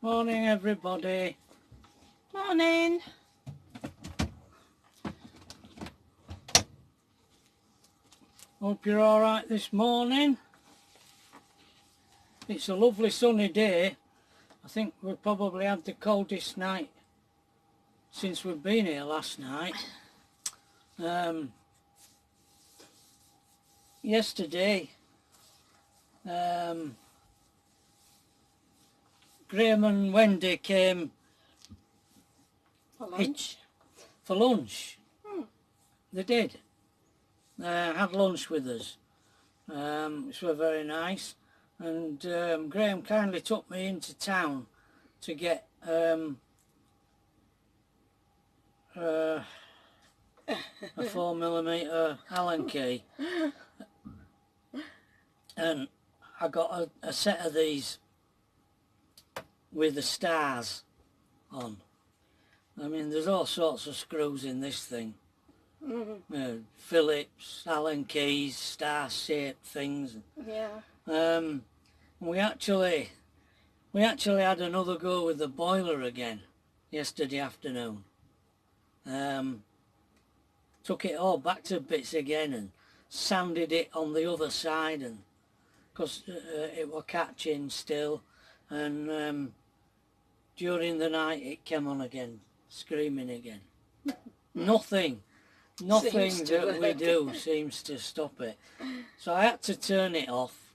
Morning, everybody. Morning. Hope you're all right this morning. It's a lovely sunny day. I think we probably had the coldest night since we've been here last night. Yesterday, Graham and Wendy came For lunch. for lunch. They did. Had lunch with us, which were very nice. And Graham kindly took me into town to get a 4mm Allen key, and I got a set of these with the stars on. I mean, there's all sorts of screws in this thing. Phillips, Allen keys, star-shaped things. Yeah. We actually had another go with the boiler again yesterday afternoon. Took it all back to bits again and sanded it on the other side, and because it was catching still, and during the night it came on again, screaming again. Nothing that we do seems to stop it. So I had to turn it off.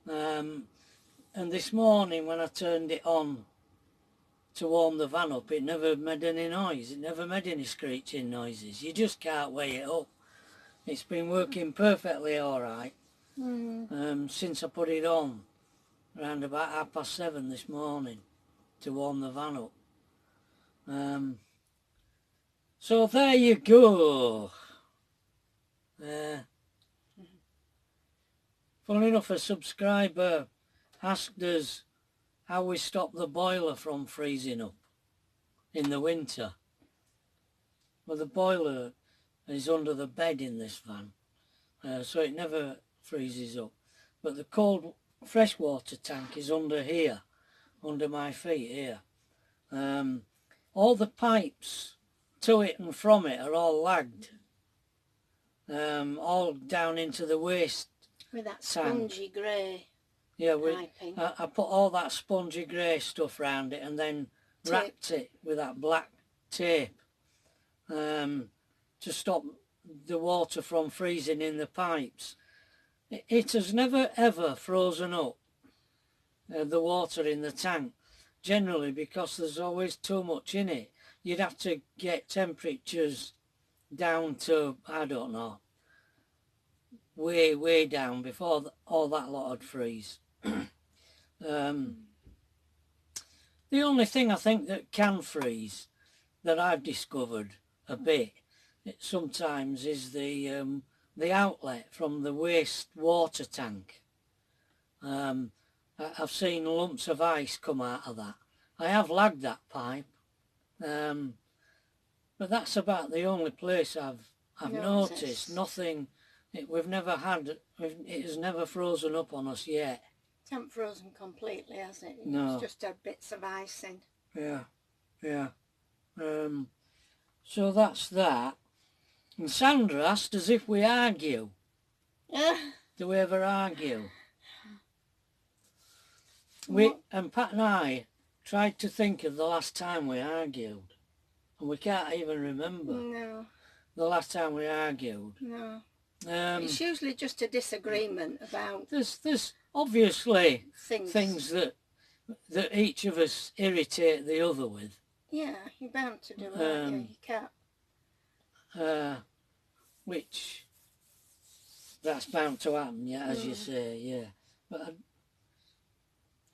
And this morning when I turned it on to warm the van up, it never made any noise. It never made any screeching noises. You just can't weigh it up. It's been working perfectly all right since I put it on around about 7:30 this morning to warm the van up. So there you go. Funnily enough, a subscriber asked us how we stop the boiler from freezing up in the winter. Well, the boiler is under the bed in this van, so it never freezes up. But the cold freshwater tank is under here, under my feet here. All the pipes to it and from it are all lagged, all down into the waste With that tank. spongy grey. Yeah, piping. I put all that spongy grey stuff round it and then wrapped it with that black tape to stop the water from freezing in the pipes. It has never ever frozen up, the water in the tank, generally because there's always too much in it. You'd have to get temperatures down to, I don't know, way down before all that lot would freeze. The only thing I think that can freeze, that I've discovered a bit sometimes, is the outlet from the waste water tank. I've seen lumps of ice come out of that. I have lagged that pipe, but that's about the only place I've noticed. Nothing. We've never had. It has never frozen up on us yet. It hasn't frozen completely, has it? No. It's just had bits of ice in. Yeah. So that's that. And Sandra asked us if we argue. Do we ever argue? And Pat and I tried to think of the last time we argued, and we can't even remember. No. The last time we argued. No. It's usually just a disagreement about... There's obviously things that each of us irritate the other with. Yeah, you're bound to do that. You can't... which that's bound to happen, yeah, as you say, yeah. But I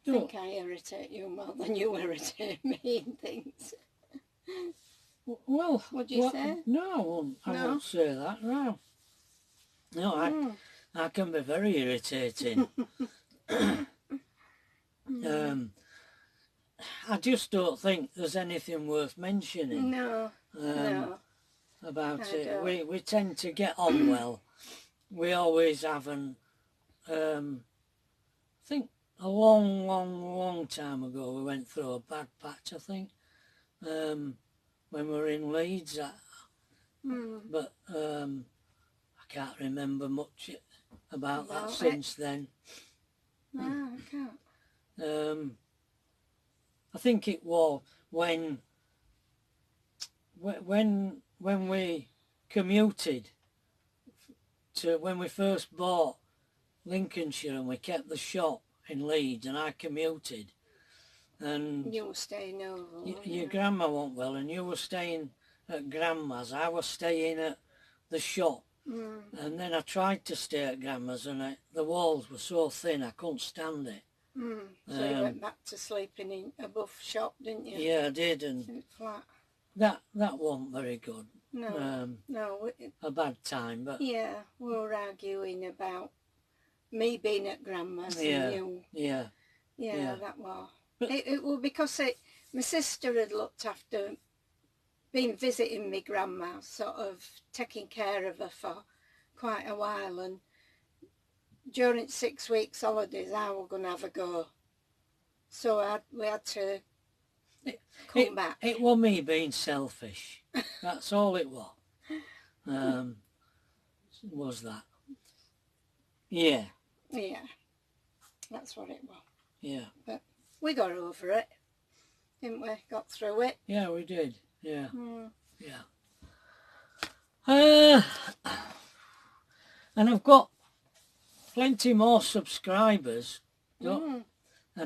think I irritate you more than you irritate me in things. Well, what do you say? No, I won't say that. No, I can be very irritating. I just don't think there's anything worth mentioning. No. About it. We tend to get on well. We always have, and I think long time ago we went through a bad patch, I think, when we were in Leeds. But I can't remember much about that since then. No, I can't. I think it was when we commuted to when we first bought Lincolnshire and we kept the shop in Leeds and I commuted. And you were staying over. Your grandma wasn't well and you were staying at grandma's. I was staying at the shop. And then I tried to stay at grandma's and the walls were so thin I couldn't stand it. So you went back to sleeping in above shop, didn't you? Yeah, I did, and flat. That wasn't very good. No, no. A bad time, but yeah, we were arguing about me being at grandma's and you. Yeah, that was. But it was because my sister had looked after, been visiting me grandma, sort of taking care of her for quite a while, and during 6 weeks holidays I was going to have a go. So we had to come back. It was me being selfish. That's all it was. Was that. Yeah. Yeah. That's what it was. Yeah. But we got over it, didn't we? Got through it. Yeah, we did. Yeah. Yeah. And I've got plenty more subscribers. I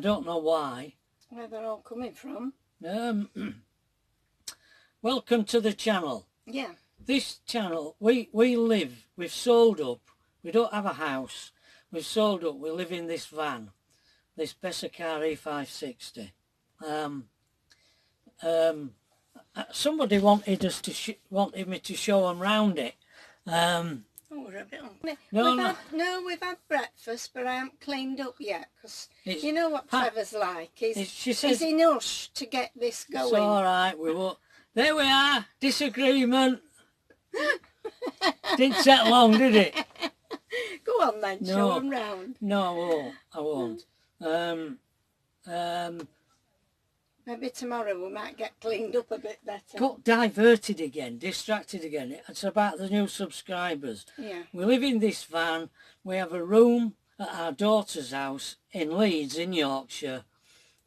don't know why. Where they're all coming from. Welcome to the channel. Yeah. This channel, we've sold up. We don't have a house. We've sold up. We live in this van, this Bessacar E560. Somebody wanted me to show them round it. We're a bit on. We've had breakfast, but I haven't cleaned up yet because you know what Trevor's like. He's in hush to get this going. It's all right. We won't. There we are. Disagreement. Didn't take long, did it? Go on then. Show them round. No, I won't. Maybe tomorrow we might get cleaned up a bit better. Got diverted again, distracted again. It's about the new subscribers. Yeah. We live in this van. We have a room at our daughter's house in Leeds in Yorkshire.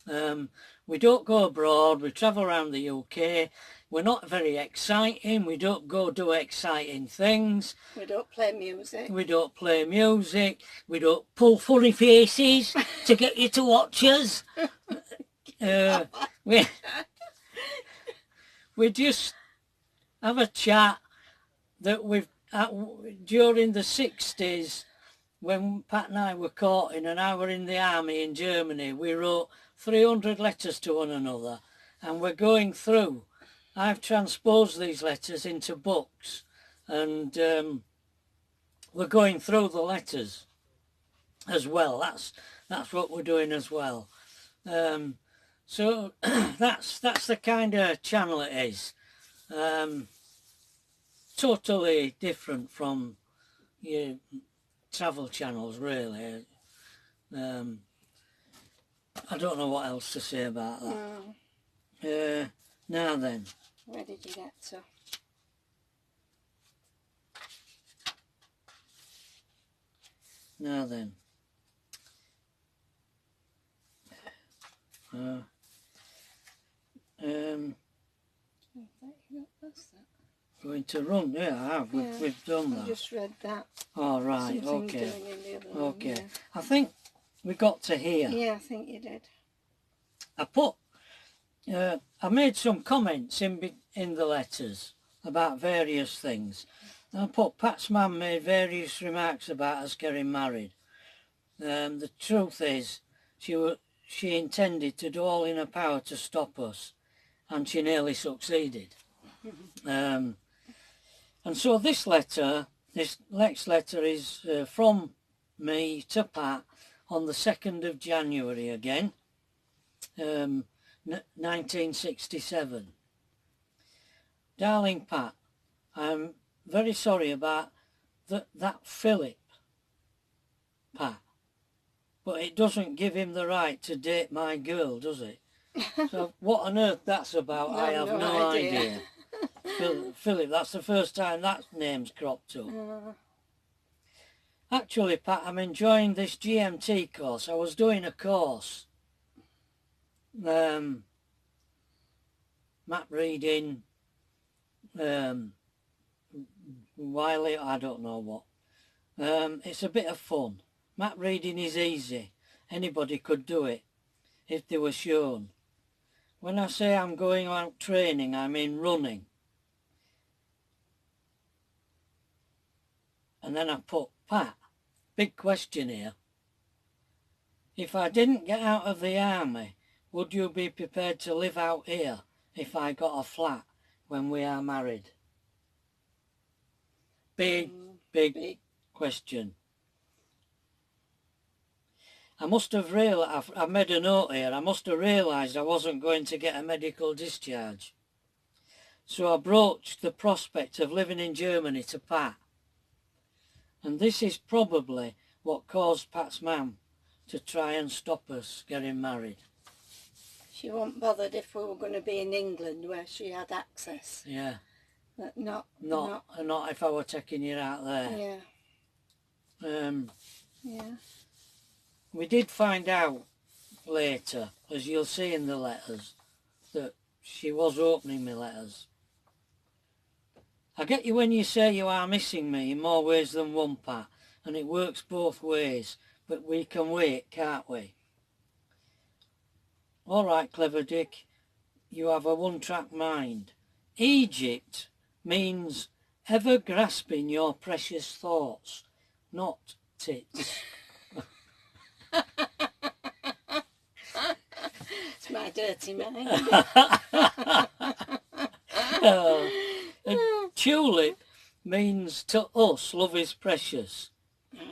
We don't go abroad. We travel around the UK. We're not very exciting. We don't go do exciting things. We don't play music. We don't play music. We don't pull funny faces to get you to watch us. We just have a chat that during the 60s when Pat and I were courting and I were in the army in Germany, we wrote 300 letters to one another and we're going through. I've transposed these letters into books and we're going through the letters as well. That's what we're doing as well. So that's the kind of channel it is. Totally different from your travel channels, really. I don't know what else to say about that. Now then. Where did you get to? Now then. Going to run, yeah, I have. We've done that. I just read that. Oh, right, Something okay. doing in the other Okay. one, yeah. I think we got to here. Yeah, I think you did. I made some comments in the letters about various things. I put, Pat's mum made various remarks about us getting married. The truth is, she intended to do all in her power to stop us, and she nearly succeeded. And so this next letter is from me to Pat on the 2nd of January again, 1967. Darling Pat, I'm very sorry about that Philip, Pat. but it doesn't give him the right to date my girl, does it? So what on earth that's about, I have no idea. Philip, that's the first time that name's cropped up. Actually, Pat, I'm enjoying this GMT course. I was doing a course, map reading, Wiley, I don't know what. It's a bit of fun. Map reading is easy. Anybody could do it if they were shown. When I say I'm going out training, I mean running. And then I put, Pat, big question here. If I didn't get out of the army, would you be prepared to live out here if I got a flat when we are married? Big question. I must have realised, I've made a note here, I must have realised I wasn't going to get a medical discharge. So I broached the prospect of living in Germany to Pat. And this is probably what caused Pat's mum to try and stop us getting married. She wasn't bothered if we were going to be in England where she had access. Yeah. But not if I were taking you out there. Yeah. Yeah. We did find out later, as you'll see in the letters, that she was opening my letters. I get you when you say you are missing me in more ways than one, Pat, and it works both ways, but we can wait, can't we? All right, clever Dick, you have a one-track mind. Egypt means ever grasping your precious thoughts, not tits. It's my dirty mind. Tulip means to us love is precious.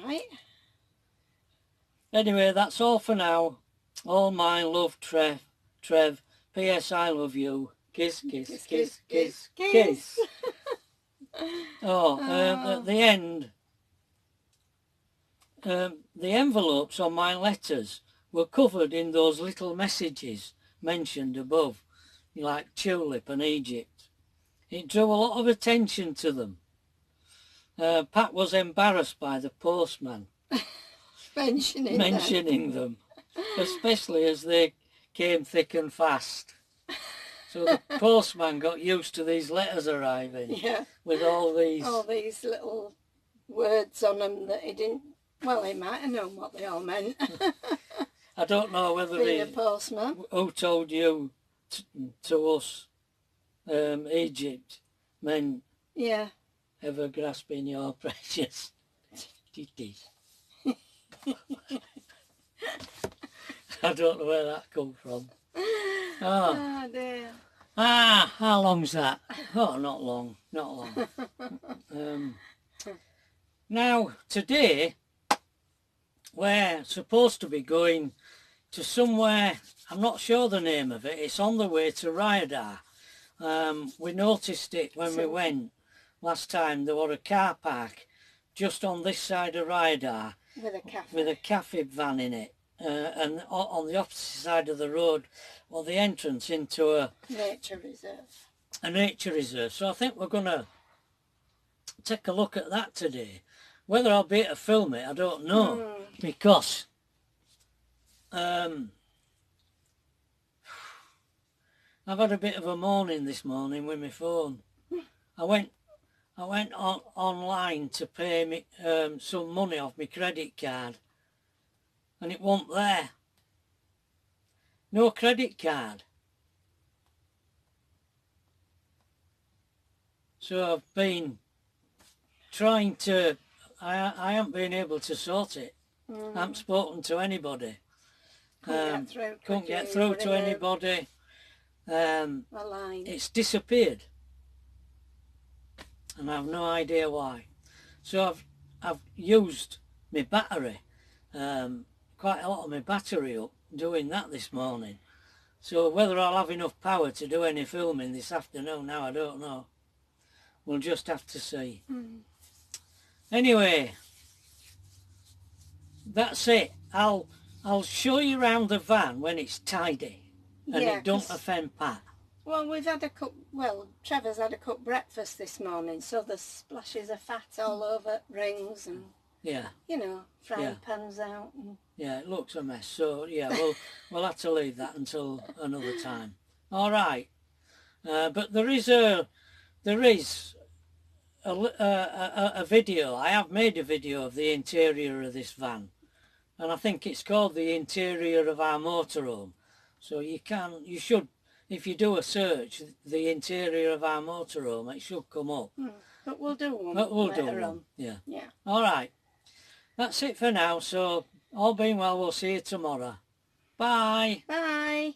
Right. Anyway, that's all for now. All mine, love, Trev. P.S. I love you. Kiss, kiss, kiss, kiss, kiss. At the end, the envelopes on my letters were covered in those little messages mentioned above, like Tulip and Egypt. It drew a lot of attention to them. Pat was embarrassed by the postman mentioning them, especially as they came thick and fast. So the postman got used to these letters arriving with all these little words on them that he didn't. Well, he might have known what they all meant. I don't know whether being a postman. Who told you to us Egypt meant ever grasping your precious titties. I don't know where that come from. Oh dear. How long's that? Oh, not long. Now, today, we're supposed to be going to somewhere, I'm not sure the name of it, it's on the way to Ryadar. We noticed it when we went last time. There was a car park just on this side of Ryadar with a cafe van in it. And on the opposite side of the road, well, the entrance into a nature reserve. So I think we're going to take a look at that today. Whether I'll be able to film it, I don't know, because I've had a bit of a morning this morning with my phone. I went online to pay me some money off my credit card, and it wasn't there. No credit card. So I've been trying to, I haven't been able to sort it. I haven't spoken to anybody. Couldn't get through to anybody. It's disappeared. And I have no idea why. So I've used my battery, quite a lot of my battery up doing that this morning. So whether I'll have enough power to do any filming this afternoon now, I don't know. We'll just have to see. Anyway, that's it. I'll I'll show you around the van when it's tidy and Yeah, it don't 'cause- offend Pat. Well, we've had a cup. Well, Trevor's had a cup breakfast this morning, so there's splashes of fat all over rings and Yeah, you know, frying Yeah. pans out. And... yeah, it looks a mess. So yeah, we'll have to leave that until another time. All right, but there is a video. I have made a video of the interior of this van, and I think it's called the interior of our motorhome. So you should, if you do a search, the interior of our motorhome, it should come up. But we'll do one But we'll later do one. on. Yeah. Yeah. All right. That's it for now. So all being well, we'll see you tomorrow. Bye. Bye.